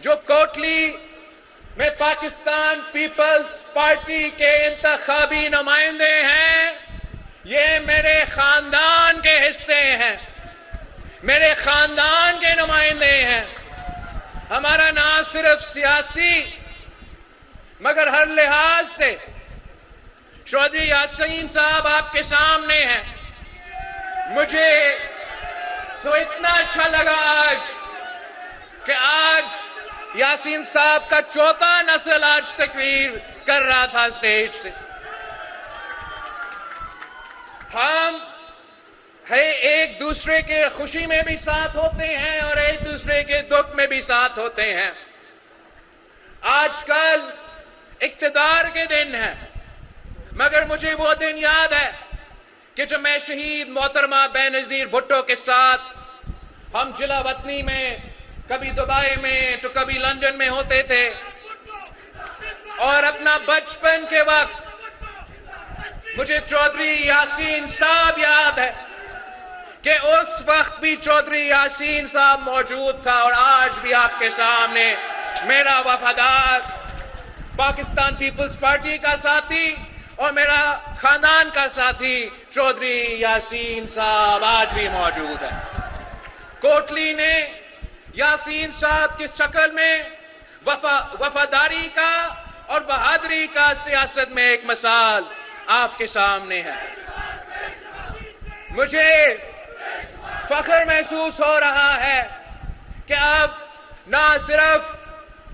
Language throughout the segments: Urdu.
جو کوٹلی میں پاکستان پیپلز پارٹی کے انتخابی نمائندے ہیں، یہ میرے خاندان کے حصے ہیں، میرے خاندان کے نمائندے ہیں۔ ہمارا نہ صرف سیاسی مگر ہر لحاظ سے چودھری یاسین صاحب آپ کے سامنے ہیں۔ مجھے تو اتنا اچھا لگا کہ آج یاسین صاحب کا چوتھا نسل آج تقریر کر رہا تھا اسٹیج سے۔ ہم ایک دوسرے کے خوشی میں بھی ساتھ ہوتے ہیں اور ایک دوسرے کے دکھ میں بھی ساتھ ہوتے ہیں۔ آج کل اقتدار کے دن ہے، مگر مجھے وہ دن یاد ہے کہ جب میں شہید محترمہ بینظیر بھٹو کے ساتھ ہم ضلع وطنی میں کبھی دبئی میں تو کبھی لندن میں ہوتے تھے، اور اپنا بچپن کے وقت مجھے چودھری یاسین صاحب یاد ہے کہ اس وقت بھی چودھری یاسین صاحب موجود تھا، اور آج بھی آپ کے سامنے میرا وفادار پاکستان پیپلز پارٹی کا ساتھی اور میرا خاندان کا ساتھی چودھری یاسین صاحب آج بھی موجود ہے۔ کوٹلی نے یاسین صاحب کی شکل میں وفاداری کا اور بہادری کا سیاست میں ایک مثال آپ کے سامنے ہے۔ مجھے فخر محسوس ہو رہا ہے کہ اب نہ صرف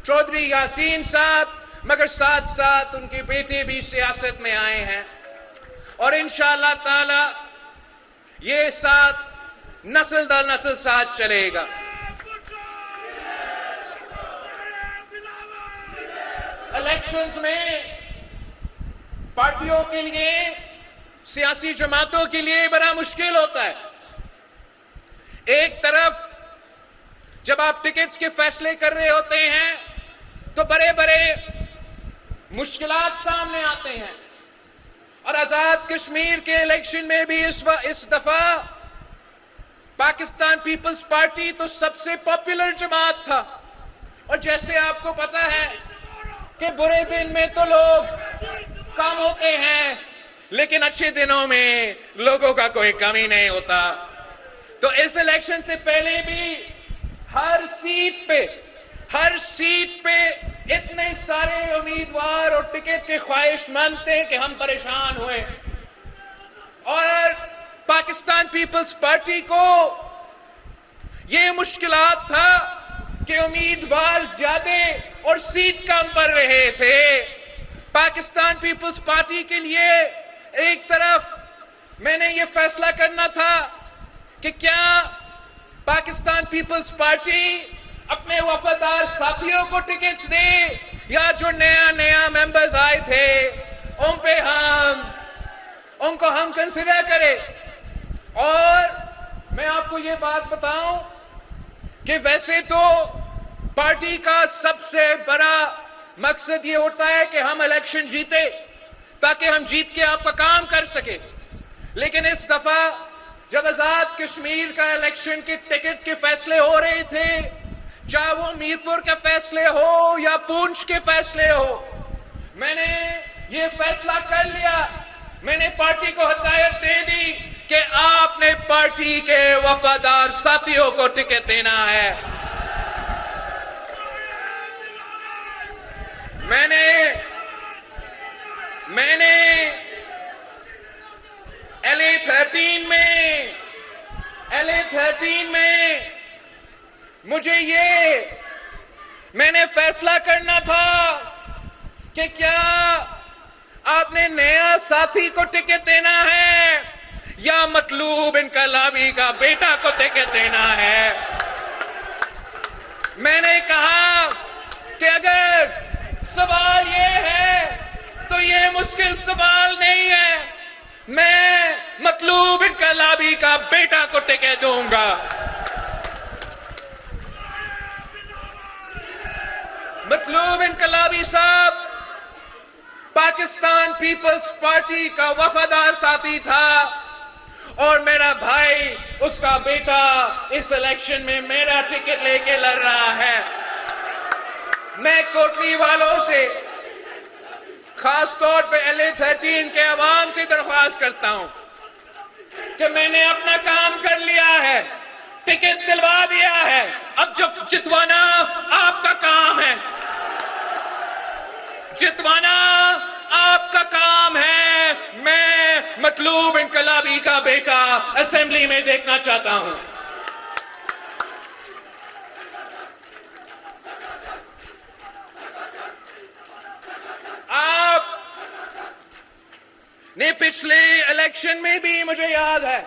چودھری یاسین صاحب مگر ساتھ ساتھ ان کے بیٹے بھی سیاست میں آئے ہیں، اور انشاءاللہ تعالی یہ ساتھ نسل در نسل ساتھ چلے گا۔ الیکشنز میں پارٹیوں کے لیے، سیاسی جماعتوں کے لیے بڑا مشکل ہوتا ہے۔ ایک طرف جب آپ ٹکٹس کے فیصلے کر رہے ہوتے ہیں تو بڑے بڑے مشکلات سامنے آتے ہیں، اور آزاد کشمیر کے الیکشن میں بھی اس دفعہ پاکستان پیپلز پارٹی تو سب سے پاپولر جماعت تھا، اور جیسے آپ کو پتا ہے کہ برے دن میں تو لوگ کم ہوتے ہیں لیکن اچھے دنوں میں لوگوں کا کوئی کمی نہیں ہوتا۔ تو اس الیکشن سے پہلے بھی ہر سیٹ پہ اتنے سارے امیدوار اور ٹکٹ کے خواہش مند تھے کہ ہم پریشان ہوئے، اور پاکستان پیپلز پارٹی کو یہ مشکلات تھا کہ امیدوار زیادہ اور سیٹ کم پڑ رہے تھے۔ پاکستان پیپلز پارٹی کے لیے ایک طرف میں نے یہ فیصلہ کرنا تھا کہ کیا پاکستان پیپلز پارٹی اپنے وفادار ساتھیوں کو ٹکٹس دے، یا جو نیا ممبرز آئے تھے ان کو ہم کنسیڈر کریں۔ اور میں آپ کو یہ بات بتاؤں کہ ویسے تو پارٹی کا سب سے بڑا مقصد یہ ہوتا ہے کہ ہم الیکشن جیتے تاکہ ہم جیت کے آپ کا کام کر سکیں، لیکن اس دفعہ جب آزاد کشمیر کا الیکشن کے ٹکٹ کے فیصلے ہو رہے تھے، چاہے وہ میرپور کے فیصلے ہو یا پونچھ کے فیصلے ہو، میں نے یہ فیصلہ کر لیا، میں نے پارٹی کو ہدایت دے دی کہ آپ نے پارٹی کے وفادار ساتھیوں کو ٹکٹ دینا ہے۔ میں نے ایل اے 13 میں مجھے میں نے فیصلہ کرنا تھا کہ کیا آپ نے نیا ساتھی کو ٹکٹ دینا ہے یا مطلوب انقلابی کا بیٹا کو ٹکٹ دینا ہے۔ میں نے کہا کہ اگر سوال یہ ہے تو یہ مشکل سوال نہیں ہے، میں مطلوب انقلابی کا بیٹا کو ٹکٹ دوں گا۔ مطلوب انقلابی صاحب پاکستان پیپلز پارٹی کا وفادار ساتھی تھا، اور میرا بھائی، اس کا بیٹا اس الیکشن میں میرا ٹکٹ لے کے لڑ رہا ہے۔ میں کوٹلی والوں سے خاص طور پہ LA13 کے عوام سے درخواست کرتا ہوں کہ میں نے اپنا کام کر لیا ہے، ٹکٹ دلوا دیا ہے، اب جب جتوانا آپ کا کام ہے، جتوانا آپ کا کام ہے۔ میں مطلوب انقلابی کا بیٹا اسمبلی میں دیکھنا چاہتا ہوں۔ آپ نے پچھلے الیکشن میں بھی، مجھے یاد ہے،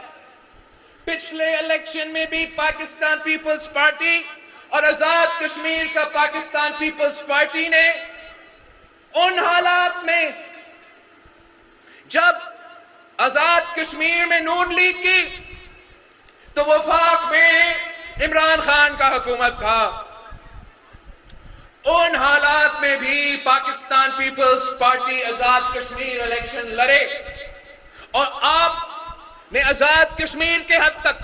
پچھلے الیکشن میں بھی پاکستان پیپلز پارٹی اور آزاد کشمیر کا پاکستان پیپلز پارٹی نے ان حالات میں جب آزاد کشمیر میں نون لیگ کی تو وفاق میں عمران خان کا حکومت تھا، ان حالات میں بھی Pakistan Peoples party Azad Kashmir election لڑے، اور آپ نے آزاد کشمیر کے حد تک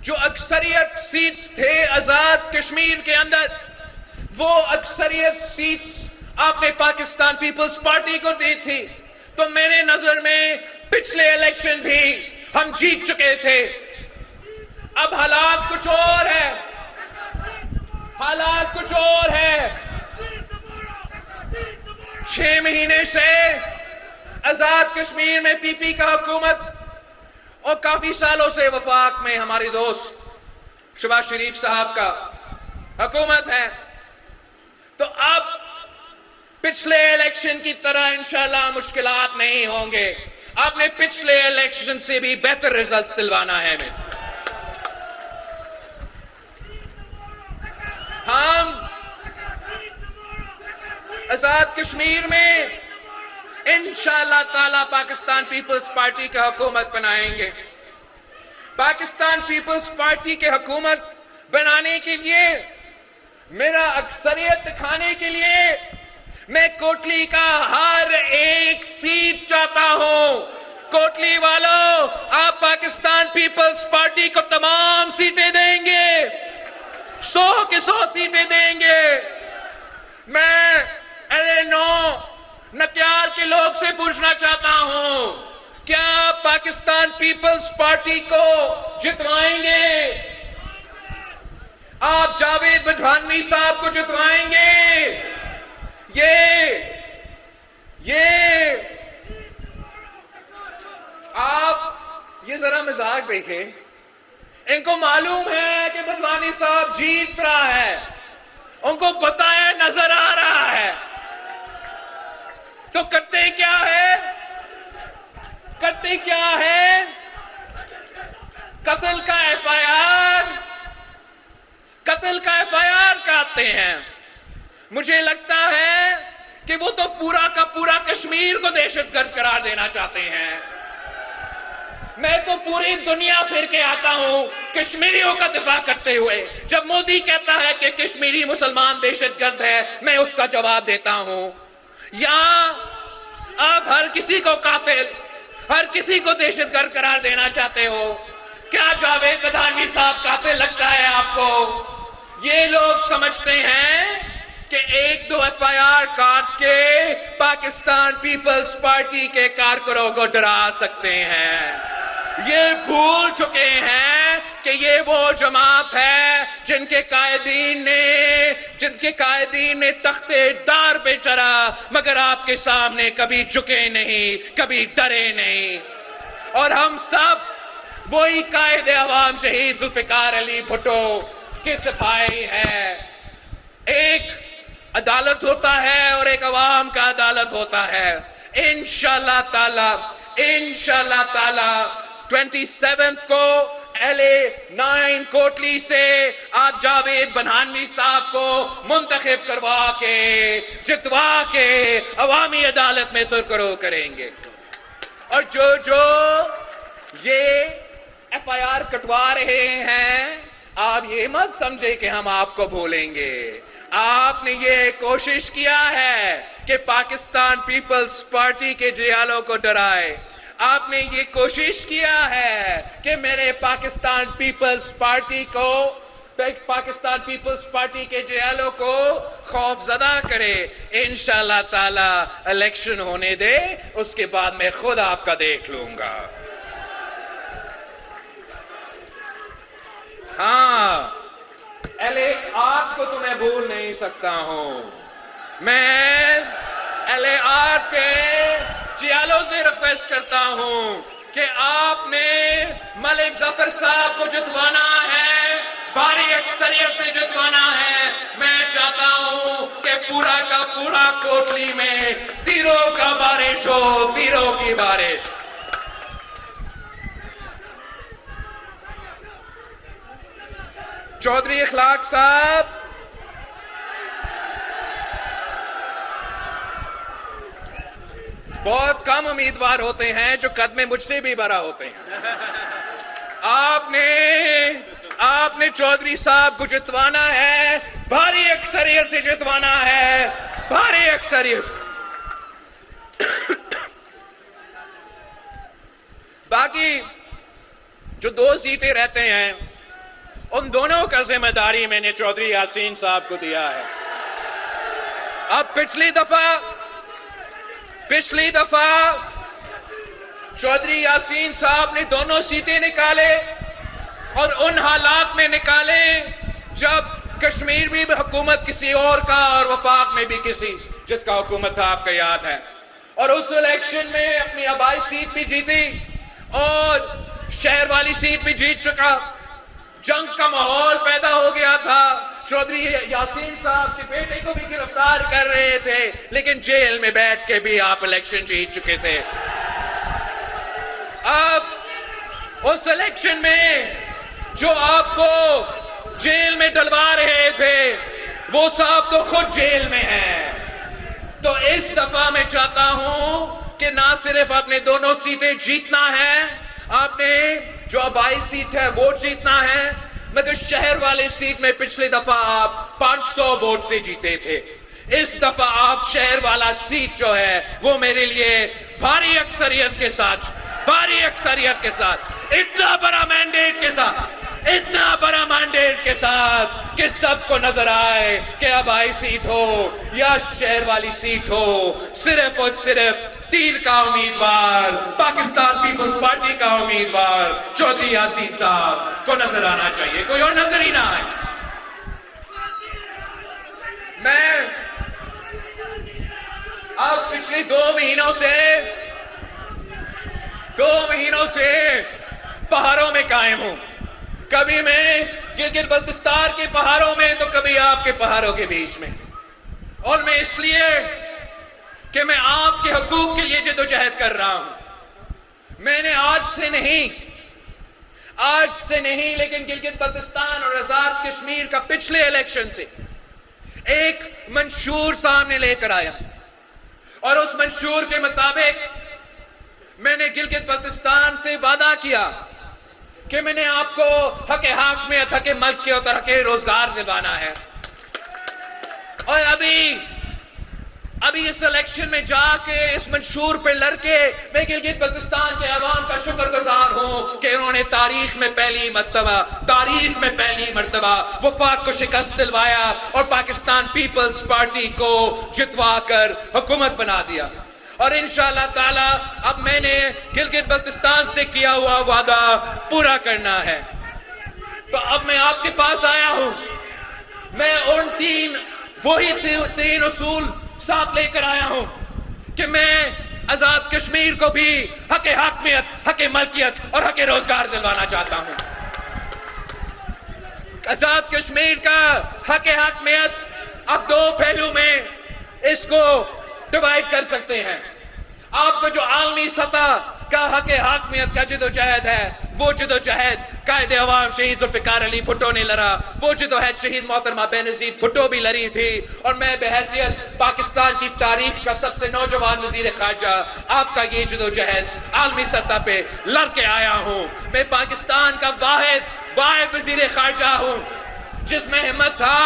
جو اکثریت سیٹس تھے آزاد کشمیر کے اندر، وہ اکثریت سیٹس آپ نے پاکستان پیپلز پارٹی کو دی تھی۔ تو میرے نظر میں پچھلے الیکشن بھی ہم جیت چکے تھے۔ اب حالات کچھ اور ہے، حالات کچھ اور ہے۔ 6 مہینے سے آزاد کشمیر میں پی پی کا حکومت اور کافی سالوں سے وفاق میں ہمارے دوست شہباز شریف صاحب کا حکومت ہے۔ تو اب پچھلے الیکشن کی طرح انشاءاللہ مشکلات نہیں ہوں گے۔ آپ نے پچھلے الیکشن سے بھی بہتر ریزلٹس دلوانا ہے ہمیں۔ ہم آزاد کشمیر میں انشاءاللہ تعالی پاکستان پیپلز پارٹی کا حکومت بنائیں گے۔ پاکستان پیپلز پارٹی کے حکومت بنانے کے لیے، میرا اکثریت دکھانے کے لیے، میں کوٹلی کا ہر ایک سیٹ چاہتا ہوں۔ کوٹلی والوں، آپ پاکستان پیپلز پارٹی کو تمام سیٹیں دیں گے، 100 کی 100 سیٹیں دیں گے۔ میں LA9 نکیال کے لوگ سے پوچھنا چاہتا ہوں، کیا آپ پاکستان پیپلز پارٹی کو جتوائیں گے؟ آپ جاوید بدھانوی صاحب کو جتوائیں گے؟ آپ یہ ذرا مزاج دیکھیں، ان کو معلوم ہے کہ بدھوانی صاحب جیت رہا ہے، ان کو پتہ ہے، نظر آ رہا ہے، تو کرتے کیا ہے؟ کرتے کیا ہے؟ قتل کا ایف آئی آر کاٹتے ہیں۔ مجھے لگتا ہے کہ وہ تو پورا کا پورا کشمیر کو دہشت گرد قرار دینا چاہتے ہیں۔ میں تو پوری دنیا پھر کے آتا ہوں کشمیریوں کا دفاع کرتے ہوئے۔ جب مودی کہتا ہے کہ کشمیری مسلمان دہشت گرد ہے، میں اس کا جواب دیتا ہوں۔ یہاں آپ ہر کسی کو قاتل، ہر کسی کو دہشت گرد قرار دینا چاہتے ہو۔ کیا جاوید بدھانوی صاحب قاتل لگتا ہے آپ کو؟ یہ لوگ سمجھتے ہیں کہ 1-2 ایف آئی آر کاٹ کے پاکستان پیپلز پارٹی کے کارکنوں کو ڈرا سکتے ہیں۔ یہ بھول چکے ہیں کہ یہ وہ جماعت ہے جن کے قائدین نے تختے دار پہ چڑھا، مگر آپ کے سامنے کبھی جھکے نہیں، کبھی ڈرے نہیں۔ اور ہم سب وہی قائد عوام شہید ذوالفقار علی بھٹو کے سپاہی ہے۔ ایک عدالت ہوتا ہے اور ایک عوام کا عدالت ہوتا ہے۔ انشاءاللہ تعالی 27 کو LA9 کوٹلی سے آپ جاوید بدھانوی صاحب کو منتخب کروا کے، جتوا کے عوامی عدالت میں سرخرو کریں گے۔ اور جو یہ ایف آئی آر کٹوا رہے ہیں، آپ یہ مت سمجھے کہ ہم آپ کو بھولیں گے۔ آپ نے یہ کوشش کیا ہے کہ پاکستان پیپلز پارٹی کے جیالوں کو ڈرائے۔ آپ نے یہ کوشش کیا ہے کہ میرے پاکستان پیپلز پارٹی کو پاکستان پیپلز پارٹی کے جیلوں کو خوف زدہ کرے. انشاءاللہ تعالی الیکشن ہونے دے, اس کے بعد میں خود آپ کا دیکھ لوں گا. ہاں, LA کو تو میں بھول نہیں سکتا ہوں. میں LA کے جیلوں سے ریکویسٹ کرتا ہوں کہ آپ نے ملک ظفر صاحب کو جتوانا ہے, بھاری اکثریت سے جتوانا ہے. میں چاہتا ہوں کہ پورا کا پورا کوٹلی میں تیروں کا بارش ہو, تیروں کی بارش. چودھری اخلاق صاحب, بہت کم امیدوار ہوتے ہیں جو قد میں مجھ سے بھی بڑا ہوتے ہیں. آپ نے چودھری صاحب کو جتوانا ہے, بھاری اکثریت سے جتوانا ہے, بھاری اکثریت سے. باقی جو 2 سیٹیں رہتے ہیں ان دونوں کا ذمہ داری میں نے چودھری یاسین صاحب کو دیا ہے. اب پچھلی دفعہ چودھری یاسین صاحب نے دونوں سیٹیں نکالے اور ان حالات میں نکالے جب کشمیر بھی حکومت کسی اور کا اور وفاق میں بھی کسی جس کا حکومت تھا, آپ کا یاد ہے. اور اس الیکشن میں اپنی آبائی سیٹ بھی جیتی اور شہر والی سیٹ بھی جیت چکا. جنگ کا ماحول پیدا ہو گیا تھا. چودھری یاسین صاحب کے بیٹے کو بھی گرفتار کر رہے تھے, لیکن جیل میں بیٹھ کے بھی آپ الیکشن جیت چکے تھے. اب اس الیکشن میں جو آپ کو جیل میں ڈلوا رہے تھے وہ صاحب تو خود جیل میں ہیں. تو اس دفعہ میں چاہتا ہوں کہ نہ صرف آپ نے دونوں سیٹیں جیتنا ہے, آپ نے جو آبائی سیٹ ہے ووٹ جیتنا ہے, مگر شہر والے سیٹ میں پچھلی دفعہ آپ 500 ووٹ سے جیتے تھے. اس دفعہ آپ شہر والا سیٹ جو ہے وہ میرے لیے بھاری اکثریت کے ساتھ اتنا بڑا مینڈیٹ کے ساتھ کہ سب کو نظر آئے کہ آبائی سیٹ ہو یا شہر والی سیٹ ہو, صرف اور صرف تیر کا امیدوار, پاکستان پیپلز پارٹی کا امیدوار چودھری یاسین صاحب کو نظر آنا چاہیے, کوئی اور نظر ہی نہ آئے. میں اب پچھلے 2 مہینوں سے پہاڑوں میں قائم ہوں. کبھی میں گلگت بلتستان کے پہاڑوں میں تو کبھی آپ کے پہاڑوں کے بیچ میں. اور میں اس لیے کہ میں آپ کے حقوق کے لیے جدوجہد کر رہا ہوں. میں نے آج سے نہیں لیکن گلگت بلتستان اور آزاد کشمیر کا پچھلے الیکشن سے ایک منشور سامنے لے کر آیا, اور اس منشور کے مطابق میں نے گلگت بلتستان سے وعدہ کیا کہ میں نے آپ کو حق حاکمیت, حق ملکیت اور حق روزگار دلوانا ہے. اور ابھی اس الیکشن میں جا کے اس منشور پہ لڑ کے میں گلگت بلتستان کے عوام کا شکر گزار ہوں کہ انہوں نے تاریخ میں پہلی مرتبہ وفاق کو شکست دلوایا اور پاکستان پیپلز پارٹی کو جتوا کر حکومت بنا دیا. اور انشاءاللہ تعالی اب میں نے گلگت بلتستان سے کیا ہوا وعدہ پورا کرنا ہے. تو اب میں آپ کے پاس آیا ہوں. میں ان تین اصول ساتھ لے کر آیا ہوں کہ میں آزاد کشمیر کو بھی حق حاکمیت, حق ملکیت اور حق روزگار دلوانا چاہتا ہوں. آزاد کشمیر کا حق حاکمیت اب 2 پہلو میں اس کو ڈیوائیڈ کر سکتے ہیں. آپ کو جو عالمی سطح کا حق حاکمیت کا جدوجہد ہے, وہ جدوجہد قائد عوام شہید ذوالفقار علی بھٹو نے لڑا, وہ جدوجہد شہید محترمہ بینظیر بھٹو بھی لڑی تھی, اور میں بحیثیت پاکستان کی تاریخ کا سب سے نوجوان وزیر خارجہ آپ کا یہ جدوجہد عالمی سطح پہ لڑ کے آیا ہوں. میں پاکستان کا واحد وزیر خارجہ ہوں جس میں ہمت تھا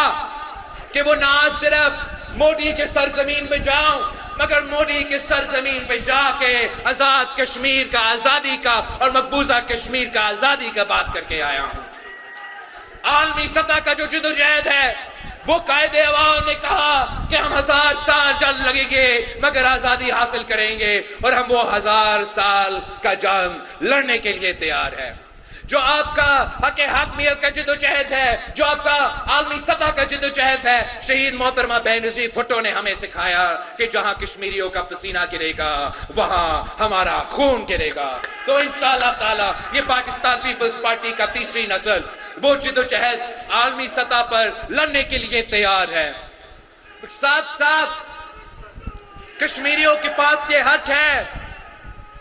کہ وہ نہ صرف مودی کے سرزمین پہ جاؤں مگر مودی کے سرزمین پہ جا کے آزاد کشمیر کا آزادی کا اور مقبوضہ کشمیر کا آزادی کا بات کر کے آیا ہوں. عالمی سطح کا جو جدوجہد ہے وہ قائد عوام نے کہا کہ ہم 1000 سال جنگ لگیں گے مگر آزادی حاصل کریں گے، اور ہم وہ 1000 سال کا جنگ لڑنے کے لیے تیار ہے۔ جو آپ کا حق حاکمیت کا جدوجہد ہے، جو آپ کا عالمی سطح کا جدوجہد ہے، شہید محترمہ بینظیر بھٹو نے ہمیں سکھایا کہ جہاں کشمیریوں کا پسینہ گرے گا وہاں ہمارا خون گرے گا۔ تو انشاءاللہ تعالی یہ پاکستان پیپلز پارٹی کا تیسری نسل وہ جدوجہد عالمی سطح پر لڑنے کے لیے تیار ہے۔ ساتھ ساتھ کشمیریوں کے پاس یہ حق ہے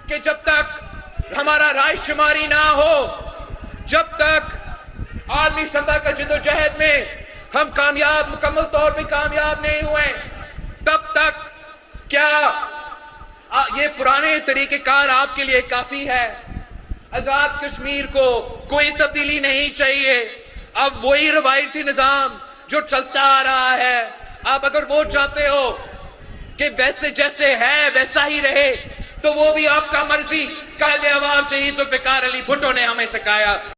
کہ جب تک ہمارا رائے شماری نہ ہو، جب تک عالمی سطح کا جدوجہد میں ہم مکمل طور پہ کامیاب نہیں ہوئے، تب تک کیا یہ پرانے طریقہ کار آپ کے لیے کافی ہے؟ آزاد کشمیر کو کوئی تبدیلی نہیں چاہیے، اب وہی روایتی نظام جو چلتا آ رہا ہے، آپ اگر وہ چاہتے ہو کہ ویسے جیسے ہے ویسا ہی رہے تو وہ بھی آپ کا مرضی۔ قائد عوام شہید ذوالفقار علی بھٹو نے ہمیں سکھایا۔